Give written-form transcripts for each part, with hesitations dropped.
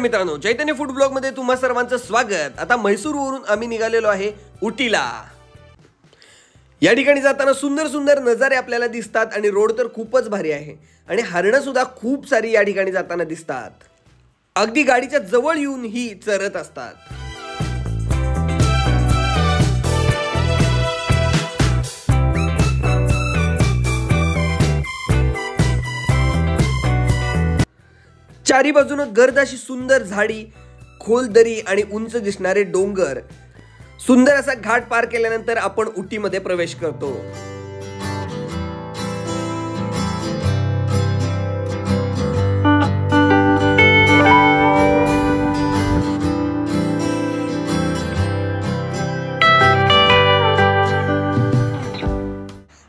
मित्रांनो, चैतन्य food blog मध्ये तुम्हा सर्वांचं स्वागत। आता म्हैसूरवरून आम्ही निघालेलो आहे उटीला। या ठिकाणी जाताना सुंदर सुंदर नजारे आपल्याला दिसतात आणि रोड तर खूपच भारी आहे आणि हरणं सुद्धा खूप सारी या ठिकाणी जाताना दिसतात। अगदी गाडीच्या जवळ येऊन ही चरत असतात। चारी बाजूने गर्द अशी सुंदर झाडी, खोल दरी आणि उंच दिसणारे डोंगर। सुंदर असा घाट पार केल्यानंतर आपण उटीमध्ये प्रवेश करतो।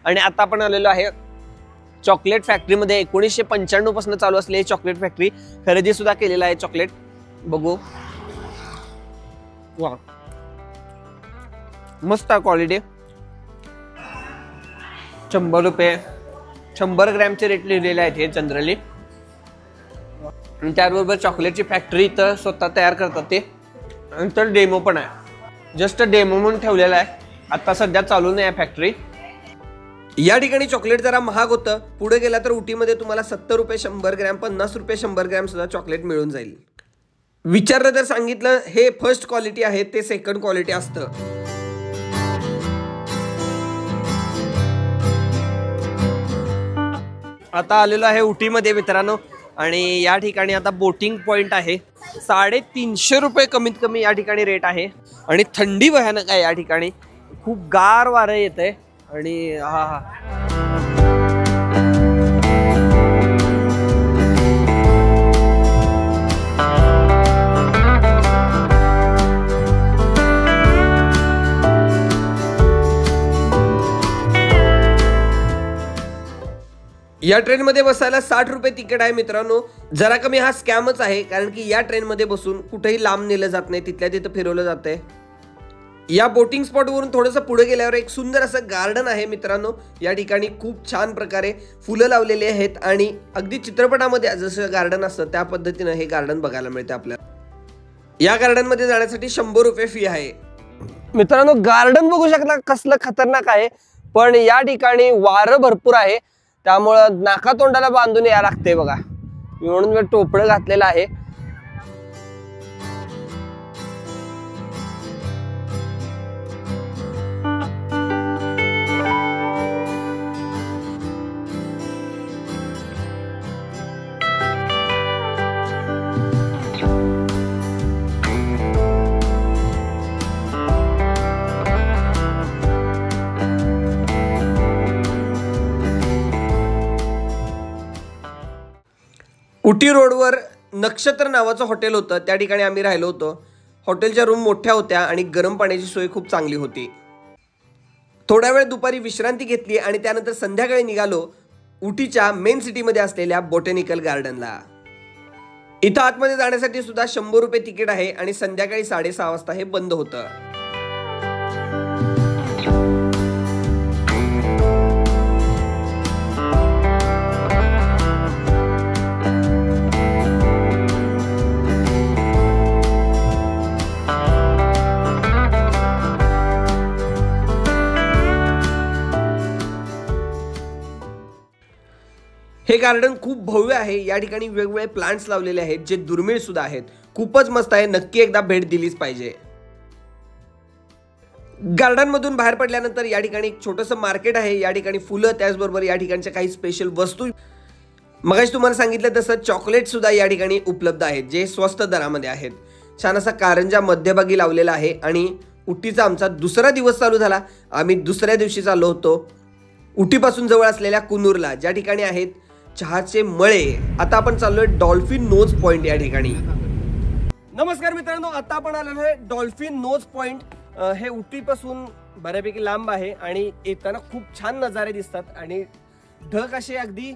आणि आता आपण आलेलो आहे चॉकलेट फॅक्टरी मध्ये। 1995 पासून चालू असलेली चॉकलेट फॅक्टरी खरेदी सुद्धा केलेला आहे चॉकलेट। बघू, वाह, मस्त क्वालिटी। 100 रुपये 100 ग्रॅमचे रेट लिहिलेले आहेत हे जनरली। आणि त्याबरोबर चॉकलेटची फॅक्टरी तर स्वतः तयार करतात ते। नंतर डेमो पण आहे, जस्ट डेमो म्हणून ठेवलेला आहे, आता सध्या चालू नाही आहे फॅक्टरी। या ठिकाणी चॉकलेट जरा महाग होतं। पुढे गेला तर उटीमध्ये तुम्हाला 70 रुपये 100 ग्रॅम, 50 रुपये 100 ग्रॅम सुद्धा चॉकलेट मिळून जाईल। विचारलं तर सांगितलं हे फर्स्ट क्वालिटी आहे, ते सेकंड क्वालिटी असतं। आता आलेलो आहे उटीमध्ये मित्रांनो आणि या ठिकाणी आता बोटिंग पॉइंट आहे। 350 रुपये कमीत कमी या ठिकाणी रेट आहे आणि थंडी भयानक आहे या ठिकाणी, खूप गार वारं येतंय आणि या ट्रेन मध्ये बसायला 60 रुपये तिकीट आहे मित्रांनो। जरा कमी हा स्कॅमच आहे, कारण की या ट्रेन मध्ये बसून कुठेही लांब नेलं जात नाही, तिथल्या तिथं फिरवलं जातंय। या बोटिंग स्पॉट वरून थोडंसं पुढे गेल्यावर एक सुंदर असं गार्डन आहे मित्रांनो। या ठिकाणी खूप छान प्रकारे फुलं लावलेली आहेत आणि अगदी चित्रपटामध्ये जसं गार्डन असतं त्या पद्धतीने हे गार्डन बघायला मिळते आपल्याला। या गार्डन मध्ये जाण्यासाठी 100 रुपये फी आहे मित्रांनो। गार्डन बघू शकता कसलं खतरनाक आहे, पण या ठिकाणी वारं भरपूर आहे, त्यामुळं नाका तोंडाला बांधून यायला लागते बघा, म्हणून मी टोपळं घातलेलं आहे। उटी रोडवर नक्षत्र नावाचं हॉटेल होतं, त्या ठिकाणी आम्ही राहिलो होतो। हॉटेलच्या रूम मोठ्या होत्या आणि गरम पाण्याची सोय खूप चांगली होती। थोड्या वेळ दुपारी विश्रांती घेतली आणि त्यानंतर संध्याकाळी निघालो उटीच्या मेन सिटीमध्ये असलेल्या बॉटॅनिकल गार्डनला। इथं आतमध्ये जाण्यासाठी सुद्धा 100 रुपये तिकीट आहे आणि संध्याकाळी 6:30 वाजता हे बंद होतं। हे गार्डन खूप भव्य आहे। या ठिकाणी वेगवेगळे प्लांट्स लावलेले आहेत जे दुर्मिळ सुद्धा आहेत। खूपच मस्त आहे, नक्की एकदा भेट दिलीच पाहिजे। गार्डन मधून बाहेर पडल्यानंतर या ठिकाणी एक छोटंसं मार्केट आहे। या ठिकाणी फुलं, त्याचबरोबर या ठिकाणच्या काही स्पेशल वस्तू, मगाशी तुम्हाला सांगितलं तसं चॉकलेट सुद्धा या ठिकाणी उपलब्ध आहेत जे स्वस्त दरामध्ये आहेत। छान असा कारंजा मध्यभागी लावलेला आहे आणि उटीचा आमचा दुसरा दिवस चालू झाला। आम्ही दुसऱ्या दिवशी चाललो होतो उटीपासून जवळ असलेल्या कुनूरला, ज्या ठिकाणी आहेत चहाचे मळे। आता आपण चाललोय डॉल्फिन नोज पॉइंट या ठिकाणी। नमस्कार मित्रांनो, आता आपण आलेलो आहे डॉल्फिन नोज पॉइंट। हे उटीपासून बऱ्यापैकी लांब आहे आणि येताना खूप छान नजारे दिसतात आणि ढग असे अगदी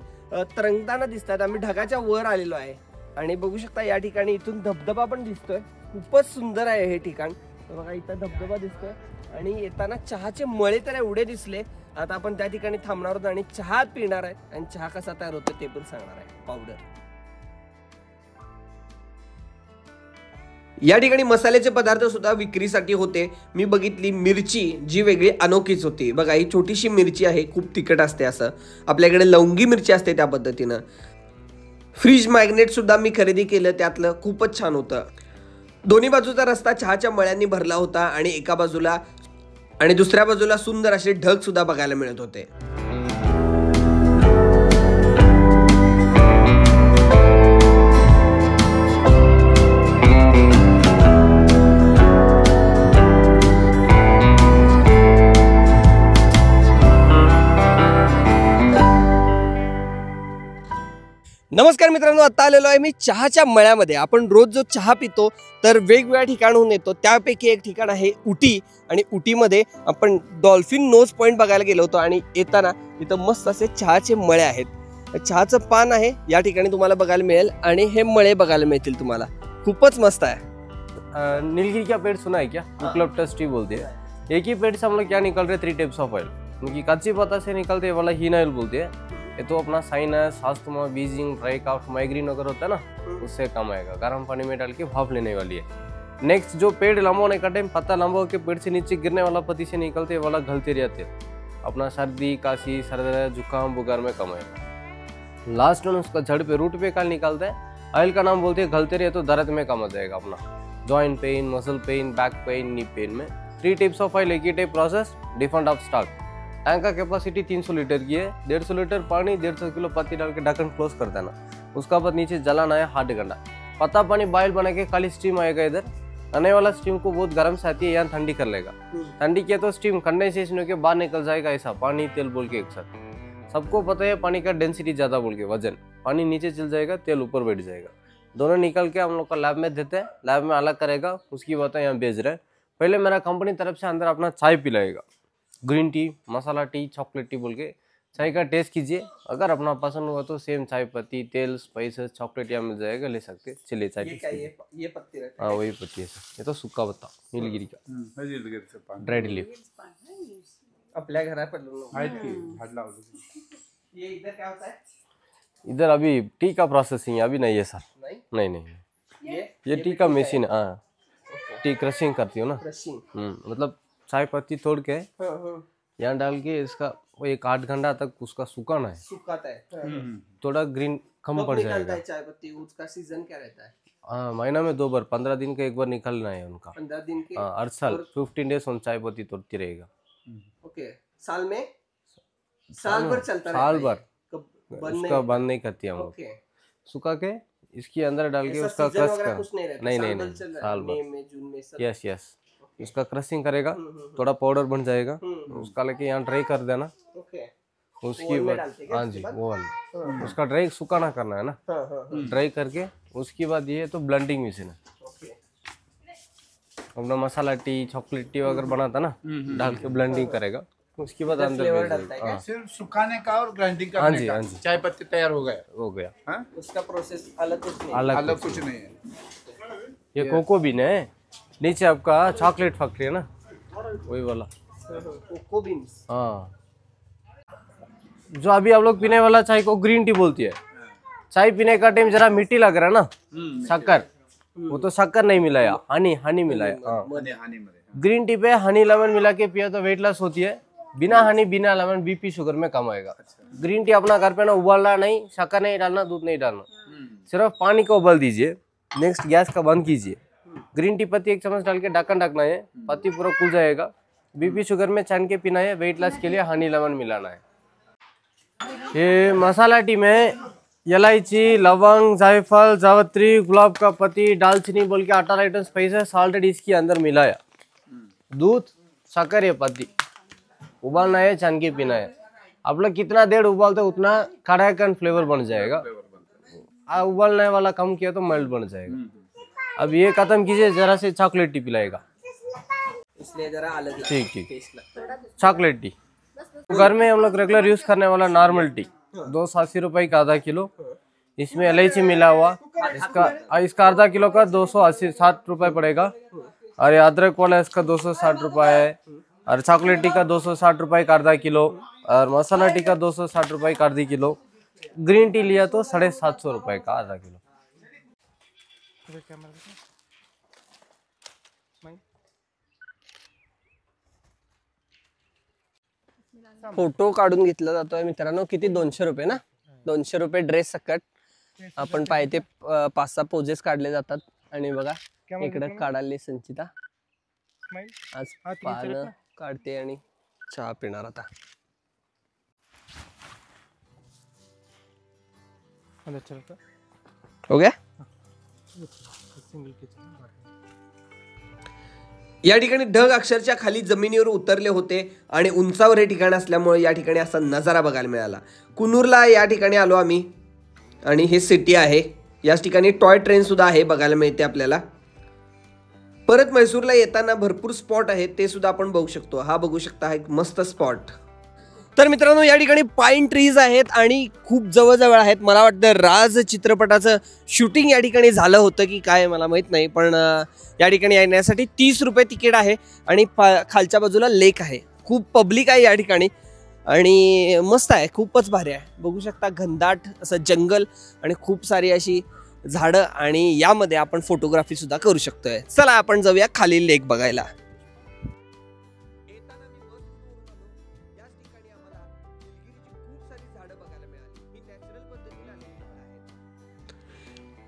तरंगताना दिसतात। आम्ही ढगाच्या वर आलेलो आहे आणि बघू शकता या ठिकाणी इथून धबधबा पण दिसतोय। खूपच सुंदर आहे हे ठिकाण, बघा इथं धबधबा दिसतोय आणि येताना चहाचे मळे तर एवढे दिसले। आता आपण त्या ठिकाणी थांबणार आहोत आणि चहा पिणार आहे आणि चहा कसा तयार होतो ते पण सांगणार आहे। पावडर या ठिकाणी मसाल्याचे पदार्थ सुद्धा विक्रीसाठी होते. मी बघितली मिरची जी वेगळी अनोखीच होती. बघा ही छोटीशी मिरची आहे, खूप तिखट असते. असं आपल्याकडे लवंगी मिरची असते त्या पद्धतीनं. फ्रीज मॅग्नेट सुद्धा मी खरेदी केलं, त्यातलं खूपच छान होतं. दोन्ही बाजूचा रस्ता चहाच्या मळ्यांनी भरला होता आणि एका बाजूला आणि दुसऱ्या बाजूला सुंदर असे ढग सुद्धा बघायला मिळत होते. नमस्कार मित्रांनो, आता आलेलो आहे मी चहाच्या मळ्यामध्ये. आपण रोज जो चहा पितो तर वेगवेगळ्या ठिकाणहून येतो, त्यापैकी एक ठिकाण आहे उटी. आणि उटीमध्ये आपण डॉल्फिन नोज पॉइंट बघायला गेलो होतो आणि येताना इथं मस्त असे चहाचे मळे आहेत. चहाचं पान आहे या ठिकाणी तुम्हाला बघायला मिळेल आणि हे मळे बघायला मिळतील तुम्हाला. खूपच मस्त आहे. नीलगिरी का पेड़ सुना है क्या? यूकलिप्टस ट्री बोलते हैं. एक ही पेड़ से हम लोग क्या निकल रहे 3 टाइप्स ऑफ ऑयल. उनकी कच्ची पत्ता से निकलते वाला हीन ऑयल बोलते हैं. ये तो अपना sinus, asthma, wheezing, dry cough, migraine वगैरह होता है ना, उससे कम आएगा. गर्म पानी में डाल के भाप लेने वाली है. नेक्स्ट जो पेड़ लंबा होने का टाइम, पत्ता लंबा होकर पेड़ से नीचे गिरने वाला पत्ती से निकलते वाला घलते रहते हैं. अपना सर्दी, काशी, सर्दी, जुकाम, बुखार में कम आएगा. लास्ट में उसका जड़ पे, रूट पे काल निकलता है. ऑयल का नाम बोलते हैं घलते रहे तो दर्द में कम आ जाएगा. अपना joint pain, muscle pain, back pain, knee pain में 3 टाइप्स ऑफ ऑयल, एक ही type process, different of stock. Tank का कैपेसिटी 300 लीटर की है. 150 लीटर पानी, 150 किलो पत्ती डाल के ढक्कन क्लोज कर देना. उसका बाद नीचे जलाना है 8 घंटा. पत्ता पानी बॉयल बना के खाली स्टीम आएगा. इधर आने वाला स्टीम को बहुत गर्म से आती है, यहाँ ठंडी कर लेगा. ठंडी किया तो स्टीम कंडेंसेशन होकर बाहर निकल जाएगा. ऐसा पानी तेल बोल के एक साथ. सबको पता है पानी का डेंसिटी ज्यादा बोल के, वजन. पानी नीचे चल जाएगा, तेल ऊपर बैठ जाएगा. दोनों निकल के हम लोग का लैब में देते हैं. लैब में अलग करेगा, उसकी बातें यहाँ भेज रहे हैं. पहले मेरा कंपनी तरफ से अंदर अपना चाय पिलाएगा. ग्रीन टी, मसाला टी, चॉकलेट टी बोल के चाय का टेस्ट कीजिए. अगर अपना पसंद हुआ तो सेम चाय पत्ती, तेल, स्पाइसेस, चॉकलेट यहाँ मिल जाएगा, ले सकते. चलिए चाय. ये पत्ती रहती है? हाँ वही पत्ती है सर. ये तो सूखा पत्ता नीलगिरी का, ड्राइड लीफ. आपल्या घरा पर ये इधर क्या होता है? इधर अभी टी का प्रोसेसिंग अभी नहीं है सर. नहीं. ये टी का मशीन है. हाँ, टी क्रशिंग करती हो ना. मतलब चाय पत्ती तोड़ के यहाँ डाल के इसका वो 8 घंटा तक उसका सुखाना है. सुखाता है. थोड़ा ग्रीन कम पड़ जाएगा. चाय पत्ती उसका सीजन क्या रहता है? हाँ, महीना में 2 बार, 15 दिन का एक बार निकलना है उनका. 15 दिन के? हाँ, हर साल 15 डेज उन चाय पत्ती तोड़ती रहेगा. ओके. साल में साल भर चलता रहता है? साल भर. उसका बंद नहीं करती हम लोग. सुखा के इसके अंदर डाल के उसका क्रश कर. नहीं, साल भर. यस. उसका क्रशिंग करेगा, थोड़ा पाउडर बन जाएगा. उसका लेके यहाँ ड्राई कर देना. उसकी बाद हाँ जी वो उसका ड्राई सुखाना करना है ना. ड्राई करके उसके बाद ये तो ब्लेंडिंग मशीन है. अपना मसाला टी, चॉकलेट टी वगैरह बनाता ना, डाल के ब्लेंडिंग करेगा. उसके बाद अंदर सिर्फ सुखाने का और ग्राइंडिंग का. हाँ जी. चाय पत्ती तैयार हो गया. उसका प्रोसेस अलग कुछ नहीं है. ये कोको बीन है. नीचे आपका चॉकलेट फैक्ट्री है ना, वही वाला कोको बीन्स. हाँ, जो अभी आप लोग पीने वाला चाय को ग्रीन टी बोलती है. चाय पीने का टाइम जरा मिट्टी लग रहा है ना, शक्कर. वो तो शक्कर नहीं मिलाया, हनी मिलाया. हाँ, ग्रीन टी पे हनी लेमन मिला के पिया तो वेट लॉस होती है. बिना हनी, बिना लेमन बीपी शुगर में कम आएगा. ग्रीन टी अपना घर पे ना उबालना नहीं, शक्कर नहीं डालना, दूध नहीं डालना, सिर्फ पानी को उबाल दीजिए. नेक्स्ट गैस का बंद कीजिए. ग्रीन टी पत्ती 1 चम्मच डाल के ढक्कन ढकना है. पत्ती पूरा खुल जाएगा. बीपी शुगर में छान के पीना है. वेट लॉस के लिए हनी लेमन मिलाना है. ये मसाला टी में इलायची, लवंग, जायफल, जावित्री, गुलाब का पत्ती, दालचीनी बोल के 18 आइटम स्पाइसेस ऑलरेडी इसके अंदर मिलाया. दूध, शक्कर, ये पत्ती उबालना है, छान के पीना है. आप लोग कितना देर उबालते उतना कड़ाकन फ्लेवर बन जाएगा. उबालने वाला कम किया तो मेल्ट बन जाएगा. अब ये खत्म कीजिए, जरा से चॉकलेट टी पिलाएगा. इसलिए जरा अलग. ठीक. चॉकलेट टी घर में हम लोग रेगुलर यूज करने वाला नॉर्मल टी 280 रुपए का आधा किलो. इसमें इलायची मिला हुआ. इसका आधा किलो का 260 रुपए पड़ेगा. और ये अदरक वाला इसका 260 रुपए है. और चॉकलेट टी का 260 रुपए का आधा किलो. और मसाला टी का 260 रुपए का आधी किलो. ग्रीन टी लिया तो 750 रुपए का आधा किलो. फोटो काढून घेतला जातोय मित्रांनो. किती 200 रुपये ना, 200 रुपये ड्रेस सकट. आपण पाहिजे 5-6 पोजेस काढले जातात. आणि बघा इकडे काढाली संचिता आज पानं काढते आणि चहा पिणार आता. हो गया. या ठिकाणी ढग अक्षरशः खाली जमिनीवर उतरले होते आणि उंचावर हे ठिकाण असल्यामुळे या ठिकाणी असा नजारा बघायला मिळाला. कुन्नूरला या ठिकाणी आलो आम्ही आणि हे सिटी आहे. याच ठिकाणी टॉय ट्रेन सुद्धा आहे, बघायला मिळते आपल्याला. परत म्हैसूरला येताना भरपूर स्पॉट आहेत, ते सुद्धा आपण बघू शकतो. हा बघू शकता एक मस्त स्पॉट. तर मित्रांनो या ठिकाणी पाईन ट्रीज आहेत आणि खूप जवळजवळ आहेत. मला वाटतं राज चित्रपटाचं शूटिंग या ठिकाणी झालं होतं की काय मला माहीत नाही, पण या ठिकाणी येण्यासाठी 30 रुपये तिकीट आहे आणि खालच्या बाजूला लेक आहे. खूप पब्लिक आहे या ठिकाणी आणि मस्त आहे, खूपच भारी आहे. बघू शकता घनदाट असं जंगल आणि खूप सारी अशी झाडं आणि यामध्ये आपण फोटोग्राफी सुद्धा करू शकतोय. चला आपण जाऊया खाली लेक बघायला.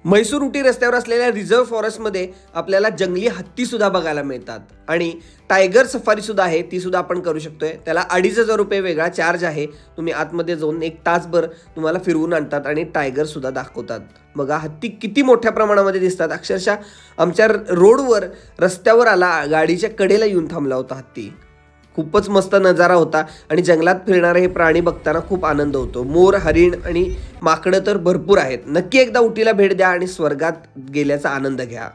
म्हैसूर उटी रस्त्यावर असलेल्या रिझर्व्ह फॉरेस्टमध्ये आपल्याला जंगली हत्ती सुद्धा बघायला मिळतात आणि टायगर सफारी सुद्धा आहे, ती सुद्धा आपण करू शकतोय. त्याला 2500 रुपये वेगळा चार्ज आहे. तुम्ही आतमध्ये जाऊन 1 तासभर तुम्हाला फिरवून आणतात आणि टायगर सुद्धा दाखवतात. बघा हत्ती किती मोठ्या प्रमाणामध्ये दिसतात. अक्षरशः आमच्या रोडवर रस्त्यावर आला, गाडीच्या कडेला येऊन थांबला होता हत्ती. खूपच मस्त नजारा होता आणि जंगलात फिरणारे हे प्राणी बघताना खूप आनंद होतो. मोर, हरिण आणि माकडं तर भरपूर आहेत. नक्की एकदा उटीला भेट द्या आणि स्वर्गात गेल्याचा आनंद घ्या.